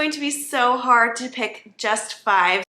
going to be so hard to pick just 5.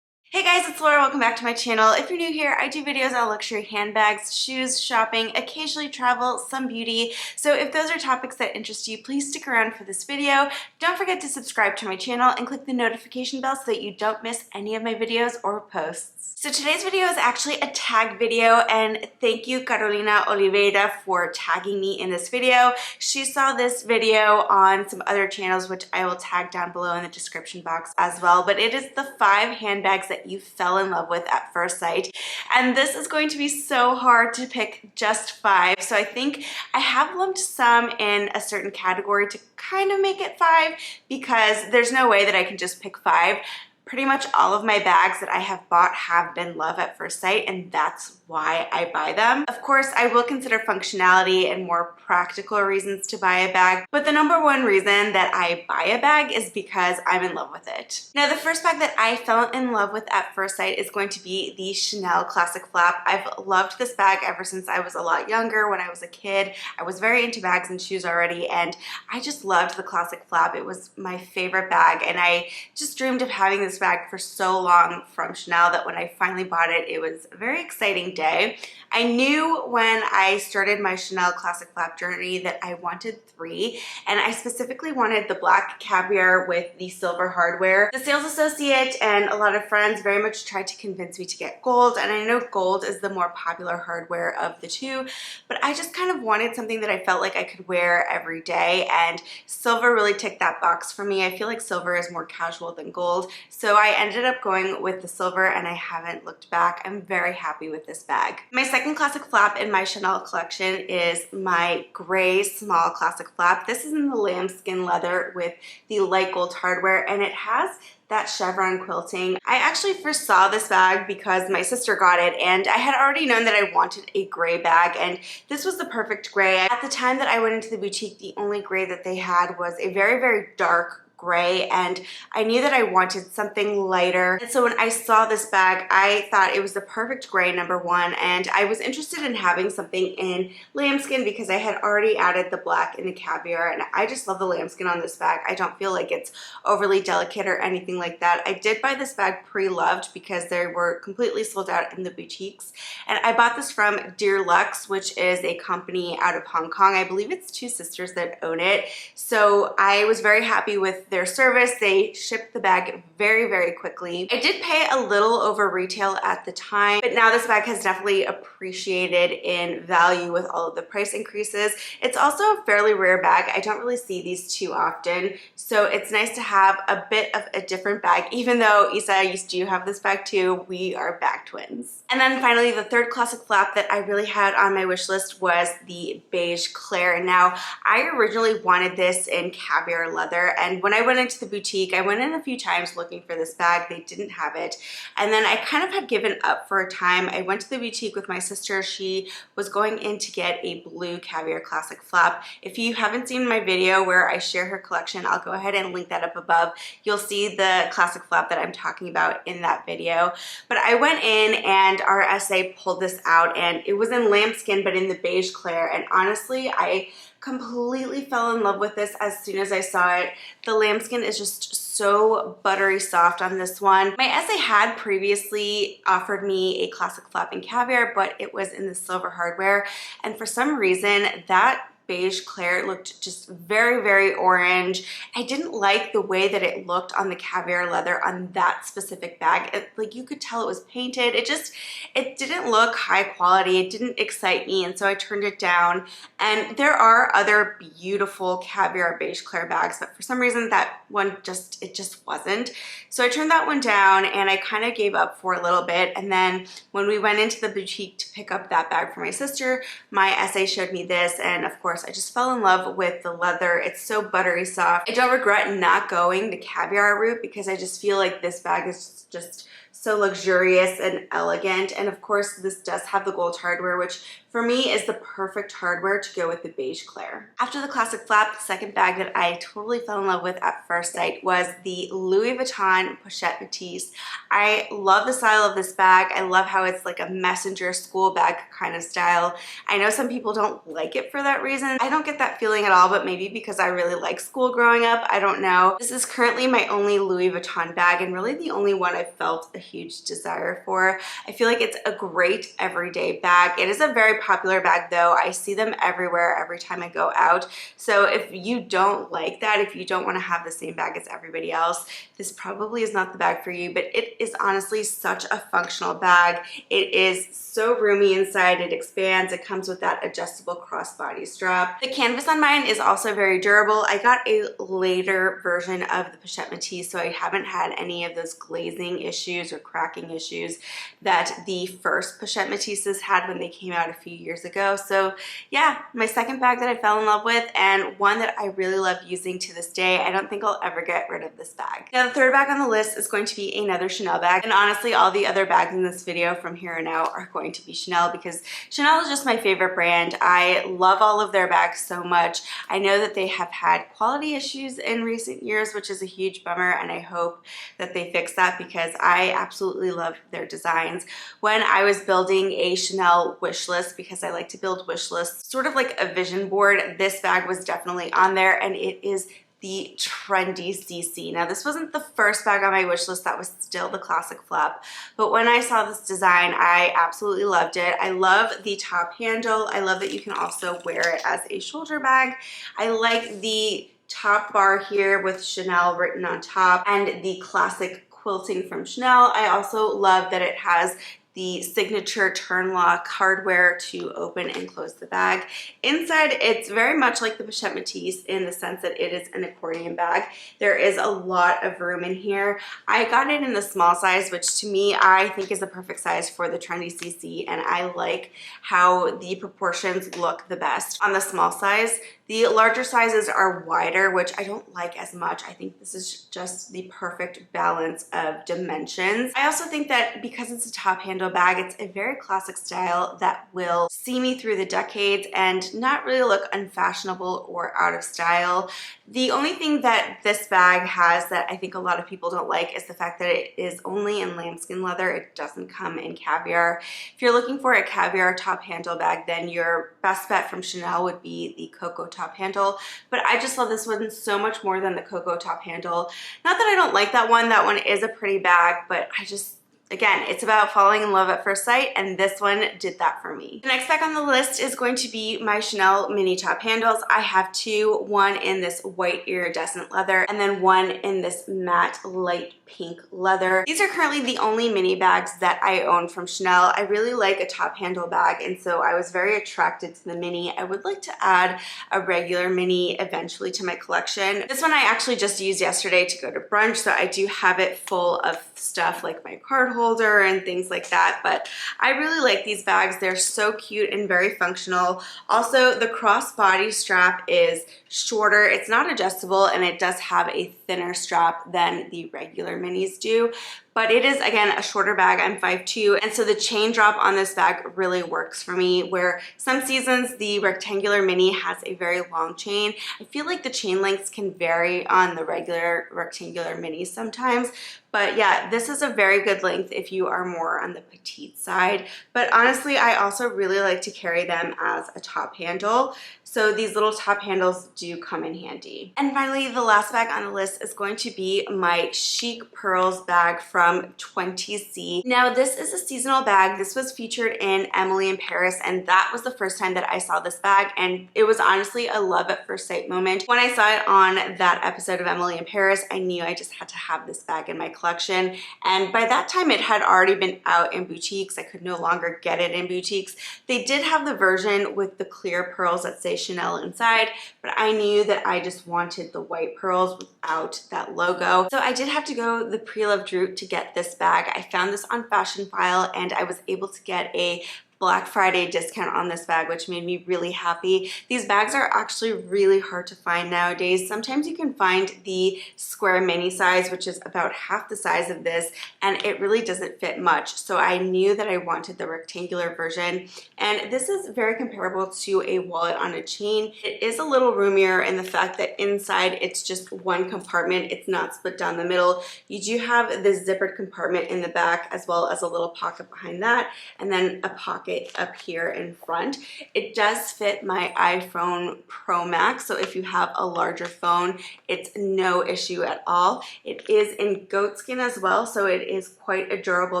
Hey guys, it's Laura. Welcome back to my channel. If you're new here, I do videos on luxury handbags, shoes, shopping, occasionally travel, some beauty. So if those are topics that interest you, please stick around for this video. Don't forget to subscribe to my channel and click the notification bell so that you don't miss any of my videos or posts. So today's video is actually a tag video, and thank you Carolina Oliveira for tagging me in this video. She saw this video on some other channels, which I will tag down below in the description box as well, but it is the 5 handbags that you fell in love with at first sight. And this is going to be so hard to pick just 5. So I think I have lumped some in a certain category to kind of make it 5 because there's no way that I can just pick 5. Pretty much all of my bags that I have bought have been love at first sight, and that's why I buy them. Of course, I will consider functionality and more practical reasons to buy a bag, but the number one reason that I buy a bag is because I'm in love with it. Now, the first bag that I fell in love with at first sight is going to be the Chanel Classic Flap. I've loved this bag ever since I was a lot younger. When I was a kid, I was very into bags and shoes already, and I just loved the Classic Flap. It was my favorite bag, and I just dreamed of having this bag for so long from Chanel that when I finally bought it, it was a very exciting day. I knew when I started my Chanel Classic Flap journey that I wanted 3, and I specifically wanted the black caviar with the silver hardware. The sales associate and a lot of friends very much tried to convince me to get gold, and I know gold is the more popular hardware of the two, but I just kind of wanted something that I felt like I could wear every day, and silver really ticked that box for me. I feel like silver is more casual than gold, so I ended up going with the silver, and I haven't looked back. I'm very happy with this bag. My second Classic Flap in my Chanel collection is my gray small Classic Flap. This is in the lambskin leather with the light gold hardware, and it has that chevron quilting. I actually first saw this bag because my sister got it, and I had already known that I wanted a gray bag, and this was the perfect gray. At the time that I went into the boutique, the only gray that they had was a very, very dark gray, and I knew that I wanted something lighter. And so when I saw this bag, I thought it was the perfect gray, number one, and I was interested in having something in lambskin because I had already added the black and the caviar, and I just love the lambskin on this bag. I don't feel like it's overly delicate or anything like that. I did buy this bag pre-loved because they were completely sold out in the boutiques, and I bought this from Dear Luxe, which is a company out of Hong Kong. I believe it's 2 sisters that own it, so I was very happy with their service. They shipped the bag very, very quickly. I did pay a little over retail at the time, but now this bag has definitely appreciated in value with all of the price increases. It's also a fairly rare bag. I don't really see these too often, so it's nice to have a bit of a different bag. Even though Isa used to have this bag too, we are bag twins. And then finally, the third Classic Flap that I really had on my wish list was the beige Claire. Now, I originally wanted this in caviar leather, and when I went into the boutique, I went in a few times looking for this bag. They didn't have it, and then I kind of had given up for a time. I went to the boutique with my sister. She was going in to get a blue caviar Classic Flap. If you haven't seen my video where I share her collection, I'll go ahead and link that up above. You'll see the Classic Flap that I'm talking about in that video. But I went in, and our SA pulled this out, and it was in lambskin but in the beige Claire, and honestly, I completely fell in love with this as soon as I saw it. The lambskin is just so buttery soft on this one. My SA had previously offered me a Classic Flap in caviar, but it was in the silver hardware, and for some reason that beige Claire looked just very, very orange. I didn't like the way that it looked on the caviar leather on that specific bag. Like, you could tell it was painted. It didn't look high quality. It didn't excite me, and so I turned it down. And there are other beautiful caviar beige Claire bags, but for some reason that one it just wasn't. So I turned that one down, and I kind of gave up for a little bit. And then when we went into the boutique to pick up that bag for my sister, my SA showed me this, and of course I just fell in love with the leather. It's so buttery soft. I don't regret not going the caviar route because I just feel like this bag is just so luxurious and elegant. And of course, this does have the gold hardware, which for me is the perfect hardware to go with the beige Claire. After the classic flap, the second bag that I totally fell in love with at first sight was the Louis Vuitton Pochette Matisse. I love the style of this bag. I love how it's like a messenger school bag kind of style. I know some people don't like it for that reason. I don't get that feeling at all, but maybe because I really like school growing up, I don't know. This is currently my only Louis Vuitton bag and really the only one I've felt a huge desire for. I feel like it's a great everyday bag. It is a very popular bag though. I see them everywhere every time I go out. So if you don't like that, if you don't want to have the same bag as everybody else, this probably is not the bag for you, but it is honestly such a functional bag. It is so roomy inside, it expands, it comes with that adjustable crossbody strap. The canvas on mine is also very durable. I got a later version of the Pochette Matisse, so I haven't had any of those glazing issues or cracking issues that the first Pochette Matisses had when they came out a few years ago. So yeah, my second bag that I fell in love with and one that I really love using to this day. I don't think I'll ever get rid of this bag. Now the third bag on the list is going to be another Chanel bag, and honestly all the other bags in this video from here on out are going to be Chanel because Chanel is just my favorite brand. I love all of their bags so much. I know that they have had quality issues in recent years, which is a huge bummer, and I hope that they fix that because I absolutely love their designs. When I was building a Chanel wish list, because I like to build wish lists, sort of like a vision board, this bag was definitely on there, and it is the trendy CC. Now this wasn't the first bag on my wish list, that was still the classic flap, but when I saw this design, I absolutely loved it. I love the top handle. I love that you can also wear it as a shoulder bag. I like the top bar here with Chanel written on top and the classic quilting from Chanel. I also love that it has the signature turn lock hardware to open and close the bag. Inside, it's very much like the Pochette Matisse in the sense that it is an accordion bag. There is a lot of room in here. I got it in the small size, which to me, I think is the perfect size for the trendy CC, and I like how the proportions look the best on the small size. The larger sizes are wider, which I don't like as much. I think this is just the perfect balance of dimensions. I also think that because it's a top handle bag, it's a very classic style that will see me through the decades and not really look unfashionable or out of style. The only thing that this bag has that I think a lot of people don't like is the fact that it is only in lambskin leather. It doesn't come in caviar. If you're looking for a caviar top handle bag, then your best bet from Chanel would be the Cocoa top handle, but I just love this one so much more than the Cocoa top handle. Not that I don't like that one is a pretty bag, but I just, again, it's about falling in love at first sight, and this one did that for me. The next bag on the list is going to be my Chanel mini top handles. I have two, one in this white iridescent leather, and then one in this matte light pink leather. These are currently the only mini bags that I own from Chanel. I really like a top handle bag, and so I was very attracted to the mini. I would like to add a regular mini eventually to my collection. This one I actually just used yesterday to go to brunch, so I do have it full of stuff like my card holder and things like that, but I really like these bags. They're so cute and very functional. Also, the crossbody strap is shorter. It's not adjustable, and it does have a thinner strap than the regular minis do, but it is, again, a shorter bag. I'm 5'2", and so the chain drop on this bag really works for me, where some seasons the rectangular mini has a very long chain. I feel like the chain lengths can vary on the regular rectangular minis sometimes, but yeah, this is a very good length if you are more on the petite side. But honestly, I also really like to carry them as a top handle. So these little top handles do come in handy. And finally, the last bag on the list is going to be my Chic Pearls bag from 20C. Now, this is a seasonal bag. This was featured in Emily in Paris, and that was the first time that I saw this bag, and it was honestly a love at first sight moment. When I saw it on that episode of Emily in Paris, I knew I just had to have this bag in my collection, and by that time it had already been out in boutiques. I could no longer get it in boutiques. They did have the version with the clear pearls that say Chanel inside, but I knew that I just wanted the white pearls without that logo. So I did have to go the pre-loved route to get this bag. I found this on Fashion File, and I was able to get a Black Friday discount on this bag, which made me really happy. These bags are actually really hard to find nowadays. Sometimes you can find the square mini size, which is about half the size of this, and it really doesn't fit much. So I knew that I wanted the rectangular version, and this is very comparable to a wallet on a chain. It is a little roomier in the fact that inside it's just one compartment. It's not split down the middle. You do have this zippered compartment in the back as well as a little pocket behind that, and then a pocket up here in front. It does fit my iPhone Pro Max, so if you have a larger phone, it's no issue at all. It is in goatskin as well, so it is quite a durable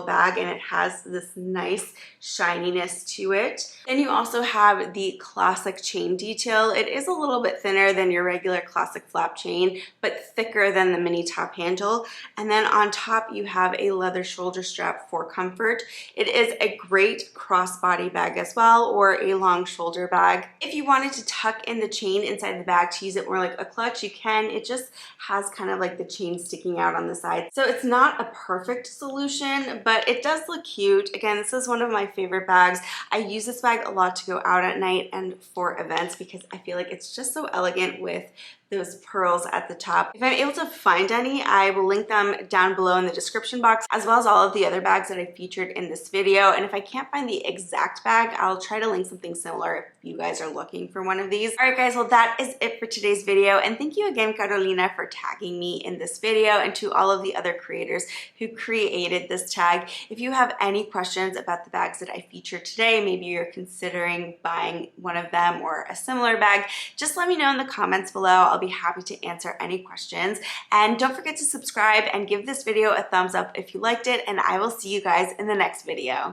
bag, and it has this nice shininess to it. Then you also have the classic chain detail. It is a little bit thinner than your regular classic flap chain, but thicker than the mini top handle. And then on top you have a leather shoulder strap for comfort. It is a great crossbody bag as well, or a long shoulder bag. If you wanted to tuck in the chain inside the bag to use it more like a clutch, you can. It just has kind of like the chain sticking out on the side. So it's not a perfect solution, but it does look cute. Again, this is one of my favorite bags. I use this bag a lot to go out at night and for events because I feel like it's just so elegant with those pearls at the top. If I'm able to find any, I will link them down below in the description box, as well as all of the other bags that I featured in this video. And if I can't find the exact bag, I'll try to link something similar if you guys are looking for one of these. All right, guys, well, that is it for today's video. And thank you again, Carolina, for tagging me in this video, and to all of the other creators who created this tag. If you have any questions about the bags that I featured today, maybe you're considering buying one of them or a similar bag, just let me know in the comments below. I'll be happy to answer any questions. And don't forget to subscribe and give this video a thumbs up if you liked it, and I will see you guys in the next video.